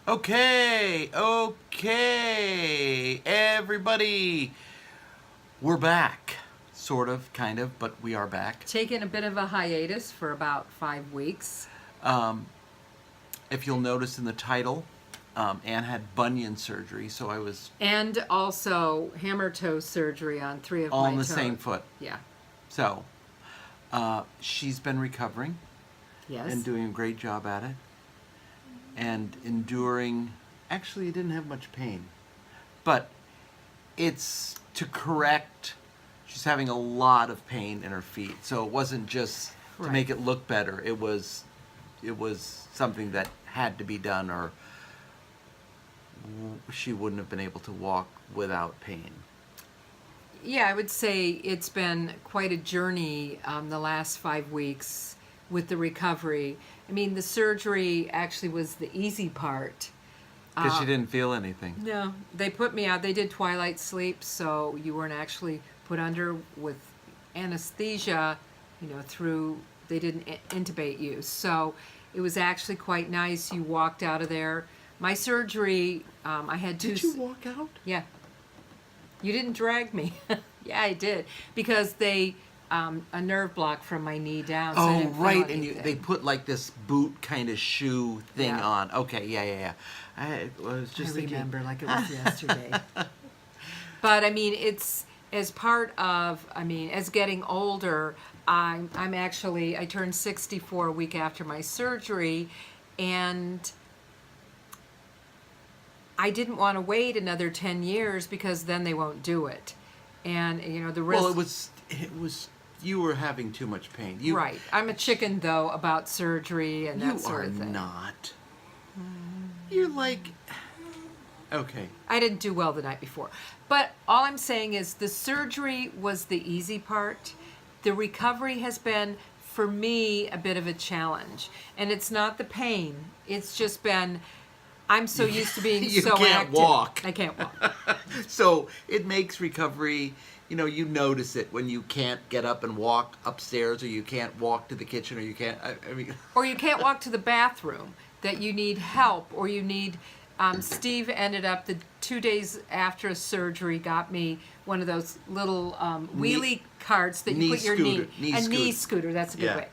Okay, everybody, we're back. Sort of, kind of, but we are back. Taking a bit of a hiatus for about 5 weeks. If you'll notice in the title, Anne had bunion surgery, so I was And also hammer toe surgery on 3 of all my on the toes. same foot. Yeah. So, she's been recovering Yes. and doing a great job at it. And enduring, actually, it didn't have much pain. But it's to correct, she's having a lot of pain in her feet. So it wasn't just to Right. make it look better. It was something that had to be done, or she wouldn't have been able to walk without pain. Yeah, I would say it's been quite a journey the last 5 weeks with the recovery. I mean, the surgery actually was the easy part. Because she didn't feel anything. No, they put me out. They did twilight sleep, so you weren't actually put under with anesthesia, they didn't intubate you. So it was actually quite nice. You walked out of there. My surgery, I had two. Did you walk out? Yeah. You didn't drag me. Yeah, I did. Because they, a nerve block from my knee down. So I Oh, didn't feel right, and anything. they put like this boot kind of shoe thing Yeah. on. Okay, yeah. I was just I thinking. remember like it was yesterday. But I mean, it's as part of, as getting older, I'm actually, I turned 64 a week after my surgery, and I didn't want to wait another 10 years because then they won't do it. And, the risk. Well, it was, you were having too much pain. Right. I'm a chicken, though, about surgery and that You sort are of thing. not. You're like, okay. I didn't do well the night before. But all I'm saying is the surgery was the easy part. The recovery has been, for me, a bit of a challenge. And it's not the pain. It's just been, I'm so used to being You so can't active. walk. I can't walk. So it makes recovery, you notice it when you can't get up and walk upstairs, or you can't walk to the kitchen, or you can't, I mean. Or you can't walk to the bathroom, that you need help, or you need, Steve ended up the 2 days after surgery got me one of those little wheelie carts that you knee put your scooter, knee, a knee scooter, that's a good Yeah. way.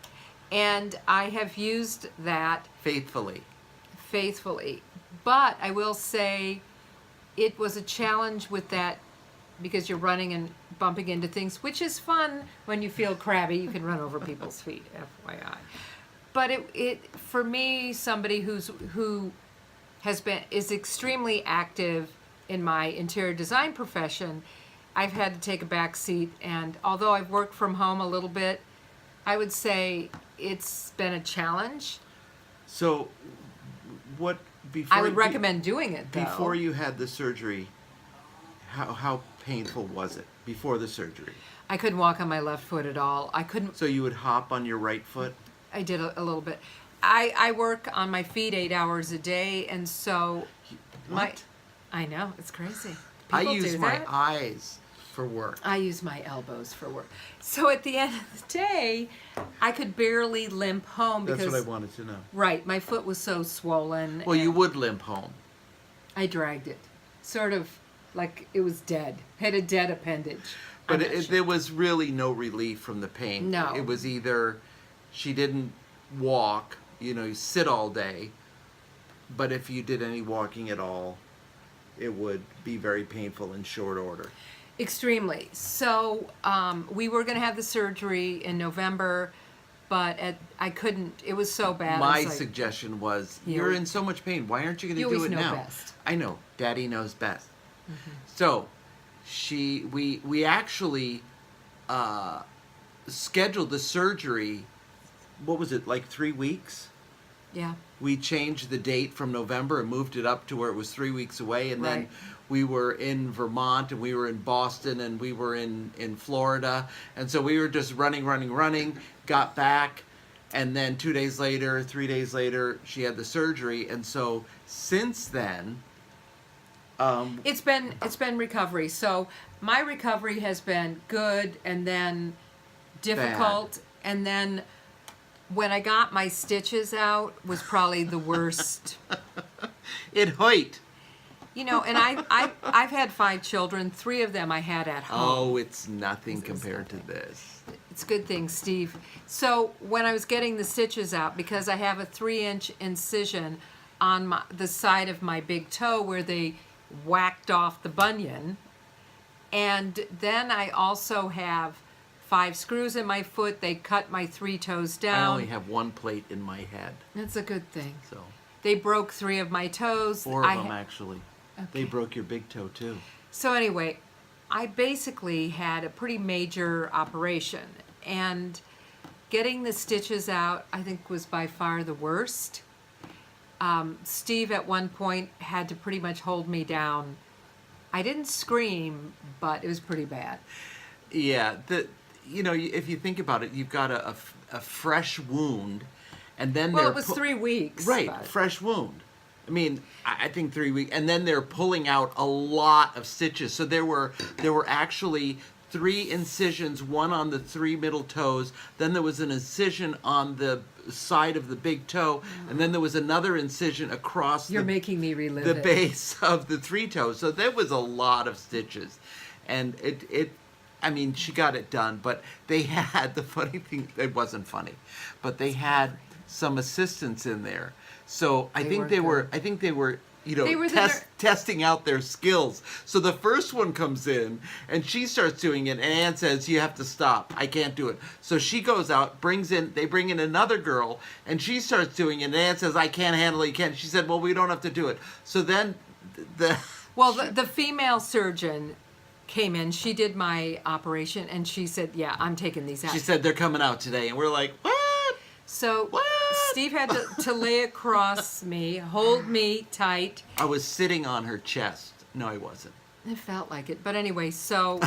And I have used that Faithfully. But I will say it was a challenge with that because you're running and bumping into things, which is fun when you feel crabby. You can run over people's feet, FYI. But it for me, somebody who is extremely active in my interior design profession, I've had to take a back seat. And although I've worked from home a little bit, I would say it's been a challenge. So, what before I would recommend doing it, though. before you had the surgery? How painful was it before the surgery? I couldn't walk on my left foot at all. I couldn't. So you would hop on your right foot. I did a little bit. I work on my feet 8 hours a day, and so What? I know, it's crazy. I People use do my that. eyes for work. I use my elbows for work. So at the end of the day, I could barely limp home That's because what I wanted to know. right, my foot was so swollen. Well, you and would limp home. I dragged it, sort of like it was dead. Had a dead appendage. But I'm not sure. there was really no relief from the pain. No. It was either she didn't walk, you sit all day, but if you did any walking at all, it would be very painful in short order. Extremely. So we were going to have the surgery in November, but I couldn't. It was so bad. My I was like, suggestion was, You you're always- in so much pain. Why aren't you going to You do always it know now? best. I know. Daddy knows best. So we actually scheduled the surgery. What was it, like 3 weeks? Yeah. We changed the date from November and moved it up to where it was 3 weeks away, and then Right. we were in Vermont, and we were in Boston, and we were in Florida, and so we were just running, got back, and then 2 days later, 3 days later, she had the surgery, and so since then, It's been recovery. So my recovery has been good and then difficult, and then when I got my stitches out was probably the worst It hurt. You know, and I've had 5 children. 3 of them I had at home. Oh, it's nothing compared to this. It's a good thing, Steve. So when I was getting the stitches out, because I have a 3-inch incision on the side of my big toe where they whacked off the bunion, and then I also have 5 screws in my foot. They cut my 3 toes down. I only have 1 plate in my head. That's a good thing. So They broke 3 of my toes. 4 of them actually. Okay. They broke your big toe too. So anyway, I basically had a pretty major operation, and getting the stitches out, I think, was by far the worst. Steve at one point had to pretty much hold me down. I didn't scream, but it was pretty bad. Yeah, if you think about it, you've got a fresh wound, and then Well, it was 3 weeks. right, but- fresh wound. I mean, I think 3 weeks, and then they're pulling out a lot of stitches. So there were actually 3 incisions, one on the 3 middle toes. Then there was an incision on the side of the big toe, and then there was another incision across You're making me relive the it. base of the 3 toes. So there was a lot of stitches, and I mean, she got it done, but they had, the funny thing, it wasn't funny, but they had some assistants in there. So I think they were, They were testing out their skills. So the first one comes in, and she starts doing it, and Ann says, "You have to stop. I can't do it." So she goes out, they bring in another girl, and she starts doing it, and Ann says, "I can't handle it. You can't." She said, "Well, we don't have to do it." So then the female surgeon came in. She did my operation, and she said, "Yeah, I'm taking these out." she said, "They're coming out today," and we're like, "What?" So What? Steve had to lay across me, hold me tight. I was sitting on her chest. No, I wasn't. It felt like it, but anyway. So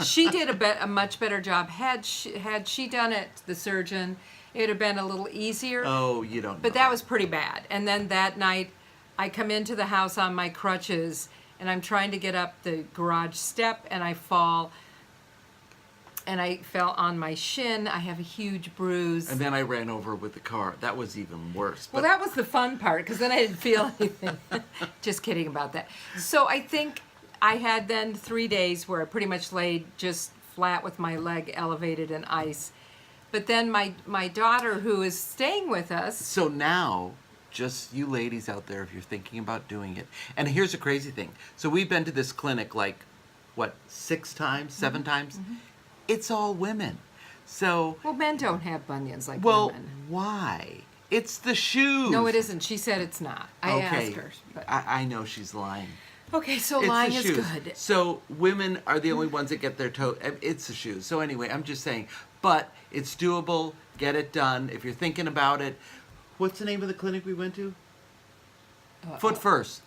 she did a much better job. Had she done it, the surgeon, it'd have been a little easier. Oh, you don't know. But that was pretty bad. And then that night, I come into the house on my crutches, and I'm trying to get up the garage step, and I fall. And I fell on my shin. I have a huge bruise. And then I ran over with the car. That was even worse. Well, that was the fun part, because then I didn't feel anything. Just kidding about that. So I think I had then 3 days where I pretty much laid just flat with my leg elevated in ice. But then my daughter, who is staying with us. So now, just you ladies out there, if you're thinking about doing it. And here's a crazy thing. So we've been to this clinic 6 times, 7 times? Mm-hmm. It's all women. So. Well, men don't have bunions like well, women. Why? It's the shoes. No, it isn't. She said it's not. I asked her. But. I know she's lying. Okay, so it's lying the is shoes. good. So women are the only ones that get their toe. It's the shoes. So anyway, I'm just saying. But it's doable. Get it done. If you're thinking about it. What's the name of the clinic we went to? Foot First.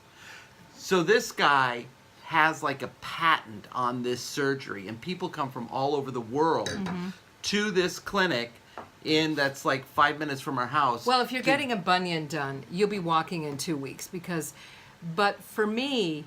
So this guy has like a patent on this surgery, and people come from all over the world to this clinic that's like 5 minutes from our house. Well, if you're getting a bunion done, you'll be walking in 2 weeks but for me,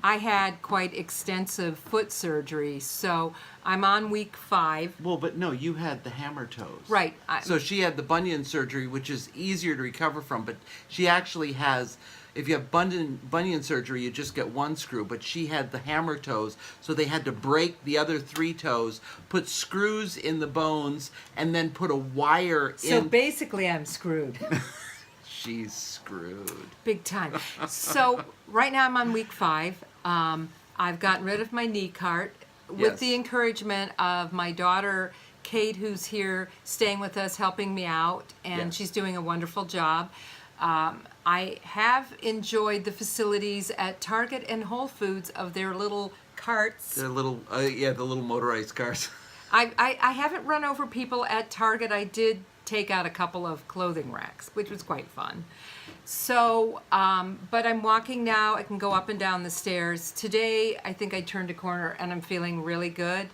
I had quite extensive foot surgery, so I'm on week 5. Well, but no, you had the hammer toes. Right. So she had the bunion surgery, which is easier to recover from, but she actually has, if you have bunion surgery, you just get 1 screw, but she had the hammer toes, so they had to break the other 3 toes, put screws in the bones, and then put a wire in. So basically, I'm screwed. She's screwed. Big time. So right now I'm on week 5. I've gotten rid of my knee cart with the encouragement of my daughter, Kate, who's here staying with us, helping me out, and she's doing a wonderful job. I have enjoyed the facilities at Target and Whole Foods of their little carts. The little, the little motorized cars. I haven't run over people at Target. I did take out a couple of clothing racks, which was quite fun. So, but I'm walking now. I can go up and down the stairs. Today, I think I turned a corner and I'm feeling really good.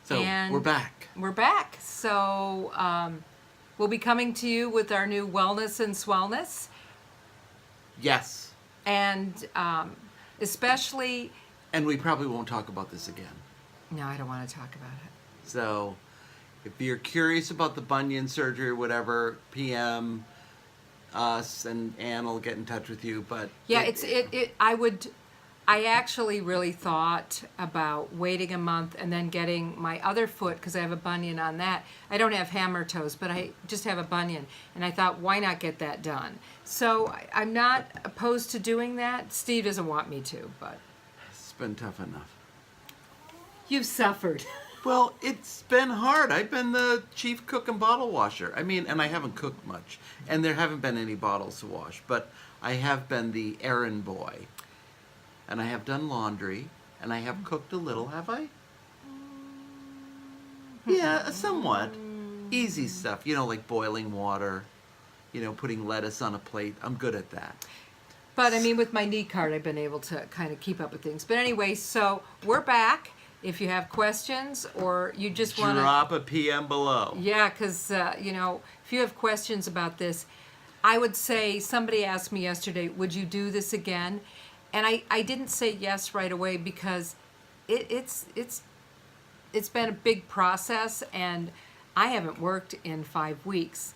So and we're back. We're back. So we'll be coming to you with our new wellness and swellness. Yes. And especially. And we probably won't talk about this again. No, I don't want to talk about it. So if you're curious about the bunion surgery or whatever, PM, us, and Ann will get in touch with you. But Yeah, I actually really thought about waiting a month and then getting my other foot, because I have a bunion on that. I don't have hammer toes, but I just have a bunion. And I thought, why not get that done? So I'm not opposed to doing that. Steve doesn't want me to, but it's been tough enough. you've suffered. Well, it's been hard. I've been the chief cook and bottle washer. I mean, and I haven't cooked much, and there haven't been any bottles to wash, but I have been the errand boy. And I have done laundry, and I have cooked a little, have I? Yeah, somewhat. Easy stuff, like boiling water, putting lettuce on a plate. I'm good at that. But I mean, with my knee card, I've been able to kind of keep up with things. But anyway, so we're back. If you have questions or you just want to drop a PM below. Yeah, because, if you have questions about this, I would say, somebody asked me yesterday, would you do this again? And I didn't say yes right away, because it's been a big process, and I haven't worked in 5 weeks.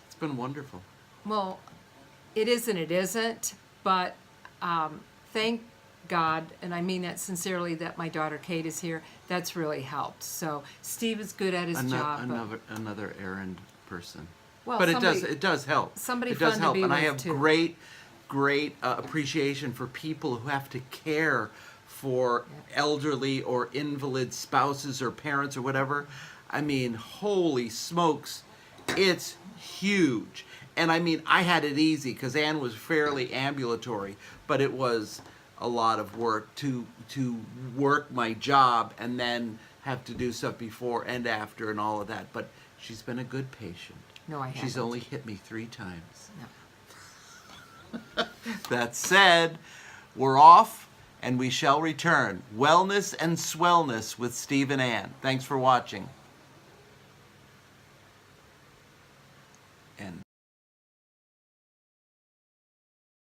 It's been wonderful. Well, it is and it isn't, but thank God, and I mean that sincerely, that my daughter Kate is here. That's really helped. So Steve is good at his job. Another errand person. Well, but it does help. Somebody it does fun help, to be and I with, have too. great appreciation for people who have to care for elderly or invalid spouses or parents or whatever. I mean, holy smokes, it's huge. And I mean, I had it easy because Ann was fairly ambulatory, but it was a lot of work to work my job and then have to do stuff before and after and all of that. But she's been a good patient. No, I haven't. She's only hit me 3 times. No. That said, we're off, and we shall return. Wellness and Swellness with Steve and Ann. Thanks for watching. And